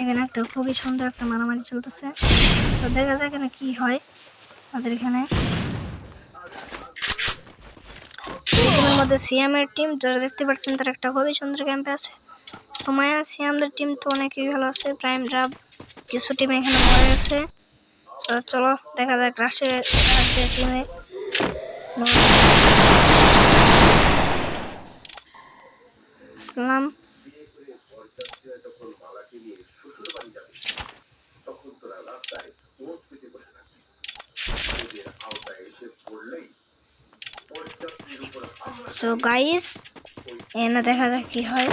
এখানে একটা খুবই সুন্দর একটা মারামারি চলতেছে। তো দেখা যাক এখানে কি হয়। আমাদের এখানে টিমের মধ্যে সিএমের টিম, যারা দেখতে পাচ্ছেন তার একটা খুবই সুন্দর ক্যাম্পে আছে। সুমাইয়া সিয়ামদের টিম তো অনেকই ভালো আছে। প্রাইম ড্রাব কিছু টিম এখানে মরে গেছে। চলো দেখা যাক রাশের টিমে আসসালাম। সো গাইস এখানে দেখা যাক কি হয়।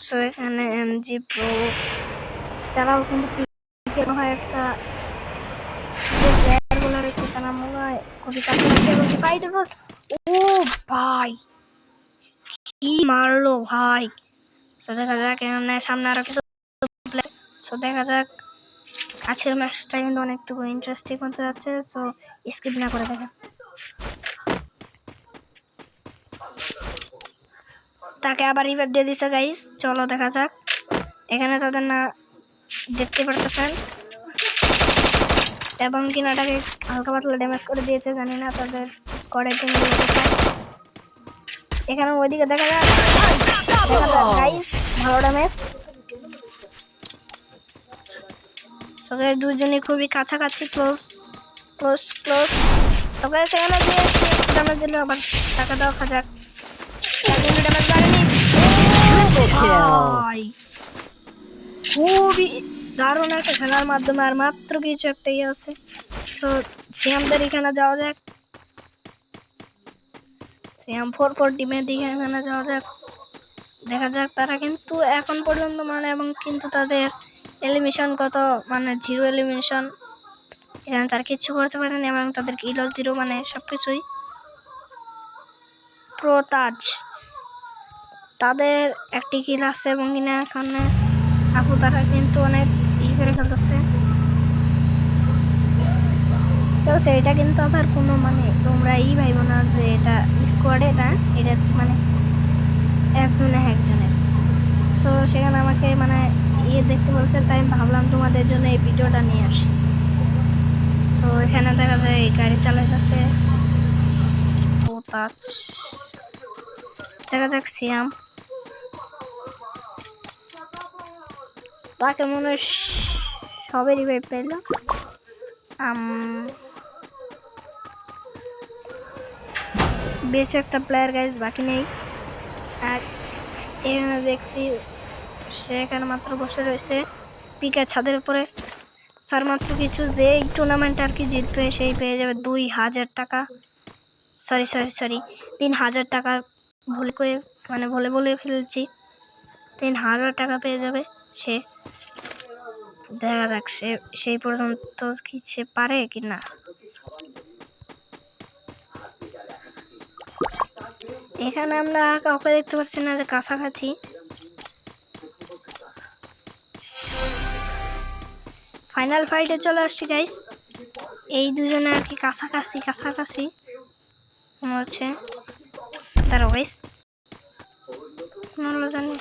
সো এখানে এমজি প্রো যারাও কিন্তু হয় একটা প্লেয়ারগুলো রয়েছে তারা মনে হয় খুবই কাছাকাছি ফাইট। ও ভাই কি মারলো ভাই। সো দেখা যাক এখানে সামনে আরো কিছু। সো দেখা যাক আজকের ম্যাচটা কিন্তু অনেকটুকু ইন্টারেস্টিং হতে যাচ্ছে। সো স্কিপ না করে দেখা। তাকে আবার রিভাইভ দিয়ে দিছে গাইস। চলো দেখা যাক। এখানে তাদের না দেখতে পারতেছেন এবং কিনাটাকে হালকা পাতলা ড্যামেজ করে দিয়েছে, জানি না তাদের স্কোয়াডের টিম। এখানে ওইদিকে দেখা যাক গাইস ভালো ড্যামেজ। সবাই দুজনই খুবই কাছাকাছি, ক্লোজ ক্লোজ ক্লোজ। সবাই সেখানে দিয়ে ড্যামেজ দিলে আবার টাকা দেওয়া খাজাক। ড্যামেজ বাড়েনি ভাই। খুবই দারুণ একটা খেলার মাধ্যমে আর মাত্র কিছু একটা ইয়ে আছে। তো সিয়ামদের এখানে যাওয়া যাক। সিয়াম 4 টিমের দিকে এখানে যাওয়া যাক। দেখা যাক তারা কিন্তু এখন পর্যন্ত মানে এবং কিন্তু তাদের এলিমিনেশন কত মানে 0 এলিমিনেশন। এখানে তারা কিচ্ছু করতে পারেনি এবং তাদের কিলো 0 মানে সবকিছুই প্রো তাজ। তাদের একটি কিল আছে এবং কিনা এখানে আপু তারা কিন্তু অনেক করে ফেলতেছে। তো সেইটা কিন্তু আবার কোনো মানে তোমরা ভাইব না যে এটা স্কোয়াডে না, এটা মানে একজনের। সো সেখানে আমাকে মানে দেখতে বলছে, তাই আমি ভাবলাম তোমাদের জন্য এই ভিডিওটা নিয়ে আসি। সো এখানে দেখা যায় এই গাড়ি চালাইতেছে দেখা যাক সিয়াম তাকে মনে হয় সবের রিভাইভ পেল। বেশ একটা প্লেয়ার গাইজ বাকি নেই। আর এখানে দেখছি সে এখানে মাত্র বসে রয়েছে পিকের ছাদের উপরে। তার মাত্র কিছু যে এই টুর্নামেন্ট আর কি জিতবে সেই পেয়ে যাবে 2000 টাকা। সরি 3000 টাকা বলে ফেলছি। 3000 টাকা পেয়ে যাবে সে। দেখা যাক সে সেই পর্যন্ত কি সে পারে কি না। এখানে আমরা কাউকে দেখতে পাচ্ছি না যে কাছাকাছি। ফাইনাল ফাইটে চলে আসছি গাইস। এই দুজনে আর কি কাছাকাছি মনে হচ্ছে। তারা গাইস জানি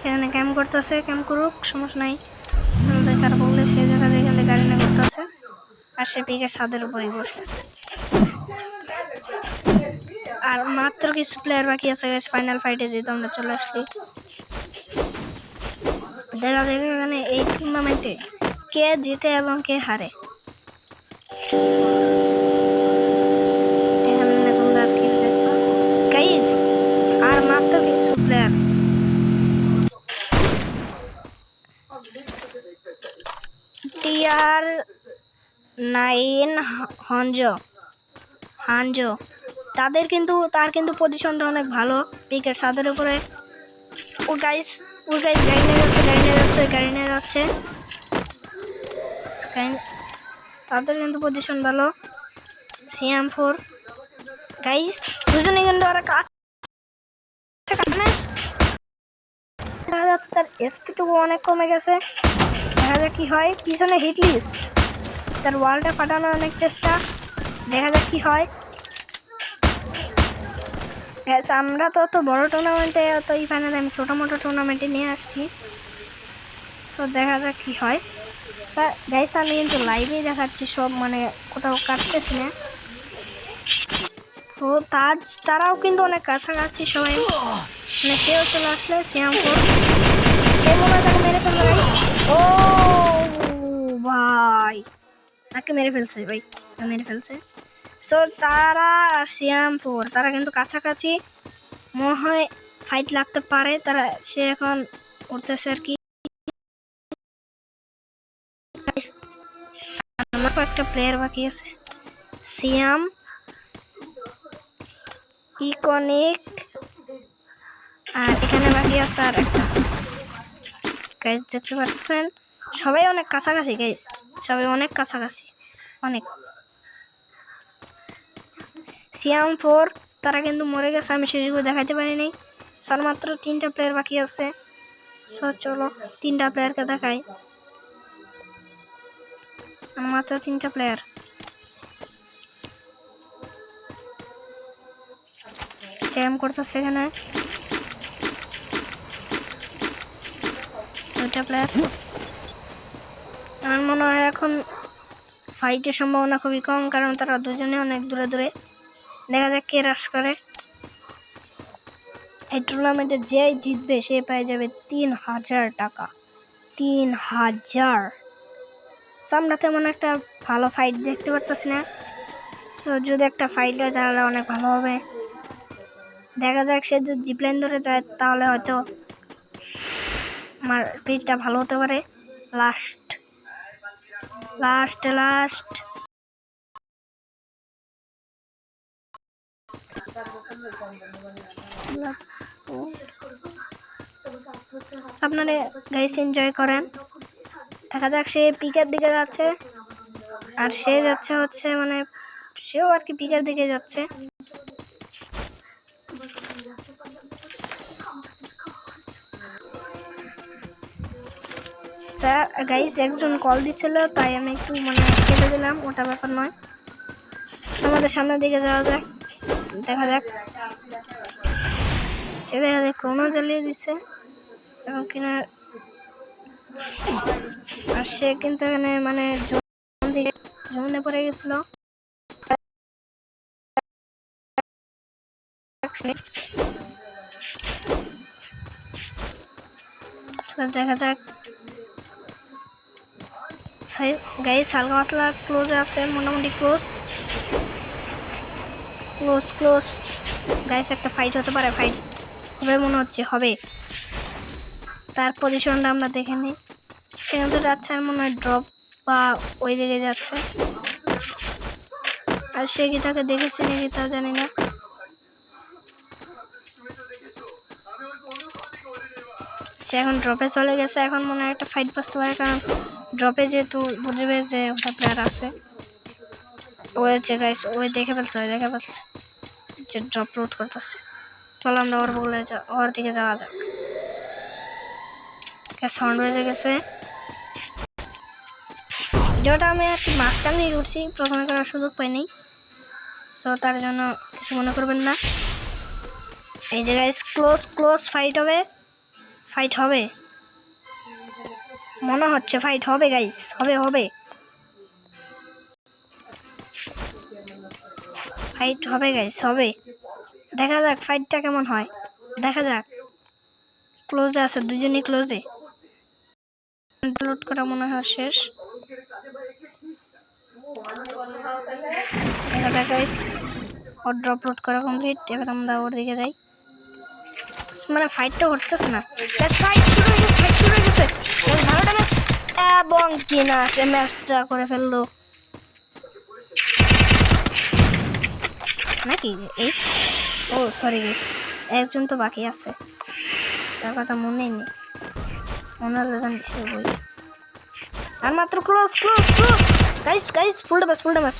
সেখানে ক্যাম্প করতেছে, ক্যাম্প করুক সমস্যা নাই। তারা বললে সে জায়গা যেখানে গাড়ি না করতেছে আর সে পিকের ছাদের উপরেই বসে আছে। আর মাত্র কিছু প্লেয়ার বাকি আছে গাইস ফাইনাল ফাইটে যেহেতু আমরা চলে আসলি। দেখা যাক এখানে এই টুর্নামেন্টে কে জিতে এবং কে হারে। গাইস আর মাত্র কিছু প্লেয়ার। TR9 হানজো তার কিন্তু পজিশনটা অনেক ভালো পিকের ছাদের উপরে। ও গাইস গাড়ি নিয়ে যাচ্ছে তাদের কিন্তু পজিশন ভালো। CM4 গাইস দুজনে কিন্তু দেখা যাচ্ছে তার SP টুকু অনেক কমে গেছে। দেখা যাক কি হয়। পিছনে হিট লিস্ট, তার ওয়ালটা ফাটানোর অনেক চেষ্টা। দেখা যাক কি হয়। গ্যাস আমরা তো অত বড় টুর্নামেন্টে অত ফাইনালে আমি ছোটো মোটো টুর্নামেন্টে নিয়ে আসছি। তো দেখা যাক কী হয়। স্যার গাইস আমি কিন্তু লাইভেই দেখাচ্ছি সব, মানে কোথাও কাটতেছি না। তো তারাও কিন্তু অনেক কাছাকাছি সবাই, মানে কেউ চলে আসলে সিয়ামপুর সে মনে হয় তাকে মেরে ফেলবে। ও ভাই তাকে মেরে ফেলছে, ভাই মেরে ফেলছে। সো তারা আর সিয়ামপুর তারা কিন্তু কাছাকাছি, মনে হয় ফাইট লাগতে পারে। সে এখন উঠতেছে আর কি। আমার একটা প্লেয়ার বাকি আছে, সিয়াম, ইকনিক, আর এখানে বাকি আছে আর একটা। গাইস দেখতে পাচ্ছেন সবাই অনেক কাছাকাছি, গাইস সবাই অনেক কাছাকাছি, অনেক। সিয়াম4 তারা কিন্তু মরে গেছে, আমি সেগুলো দেখাতে পারিনি। স্যার মাত্র 3টা প্লেয়ার বাকি আছে। সো চলো 3টা প্লেয়ারকে দেখাই। মাত্র 3টা প্লেয়ার। স্যাম করতেছে এখানে 2টা প্লেয়ার। আমার মনে হয় এখন ফাইটের সম্ভাবনা খুবই কম, কারণ তারা দুজনে অনেক দূরে দূরে। দেখা যাক কে রাশ করে। এই টুর্নামেন্টে যে জিতবে সে পেয়ে যাবে 3000 টাকা। 3000। সামনে তেমন একটা ভালো ফাইট দেখতে পারতেছি না। সো যদি একটা ফাইট হয় তাহলে অনেক ভালো হবে। দেখা যাক সে যদি জিপলাইন ধরে যায় তাহলে হয়তো আমার পিকটা ভালো হতে পারে। লাস্ট আপনারা গাইস এনজয় করেন। দেখা যাক সে পিকের দিকে যাচ্ছে, আর সে যাচ্ছে হচ্ছে মানে সেও আর কি পিকের দিকে যাচ্ছে। স্যার গাইস একজন কল দিচ্ছিল, তাই আমি একটু মানে কেটে দিলাম, ওটা ব্যাপার নয়। আমাদের সামনের দিকে যাওয়া যাক, দেখা যাক। এবারে ক্রোনো জ্বালিয়ে দিচ্ছে এবং কিনা, আর সে কিন্তু এখানে মানে জমনে পড়ে গেছিল। দেখা যাক গাইস হালকা পাতলা ক্লোজ আছে, মোটামুটি ক্লোজ গাইস একটা ফাইট হতে পারে, ফাইট হবে মনে হচ্ছে, হবে। তার পজিশনটা আমরা দেখে নিই। সেখানে তো যাচ্ছে আর মনে হয় ড্রপ বা ওই দিকে যাচ্ছে, আর সে কি তাকে দেখেছে নাকি তা জানি না। সে এখন ড্রপে চলে গেছে, এখন মনে হয় একটা ফাইট বসতে পারে, কারণ ড্রপে যেহেতু বুঝবে যে ওটা প্লেয়ার আছে। ওই যে গাইস ওই দেখে ফেলছে যে ড্রপ রুট করতেছে। চলো আমরা ওর দিকে যাওয়া যাক। সাউন্ড বেজে গেছে। ভিডিওটা আমি আর কি মাঝখানে করছি, প্রথমে করার সুযোগ পাইনি, সো তার জন্য কিছু মনে করবেন না। এই যে গাইস ক্লোজ ফাইট হবে মনে হচ্ছে, ফাইট হবে গাইস, হবে ফাইট হবে গাইস, হবে। দেখা যাক ফাইটটা কেমন হয়, দেখা যাক। ক্লোজে আছে, দুজনই ক্লোজে। লোড করা মনে হয় শেষ। দেখা যাক গাইস, ওর ড্রপ লোড করা কমপ্লিট। এবার আমরা ওর দিকে যাই। মানে ফাইটটা হচ্ছে না, ফাইট শুরু হয়ে গেছে। ভালোটা ম্যাচ এবং কিনা সে ম্যাচটা করে ফেললো নাকি। এই ও সরি, একজন তো বাকি আছে, তার কথা মনেই নেই, মনে হলে জানিস বই। আর মাত্র ক্লোজ গাইস ফুল ড্যামেজ।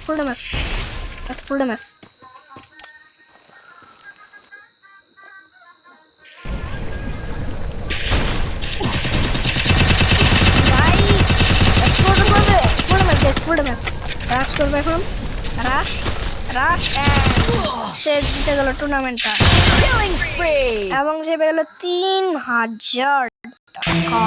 রাশ করবে এখন, রাশ সে জিতে গেল টুর্নামেন্টটা Killing spree. এবং সে পেয়ে গেল 3000 টাকা।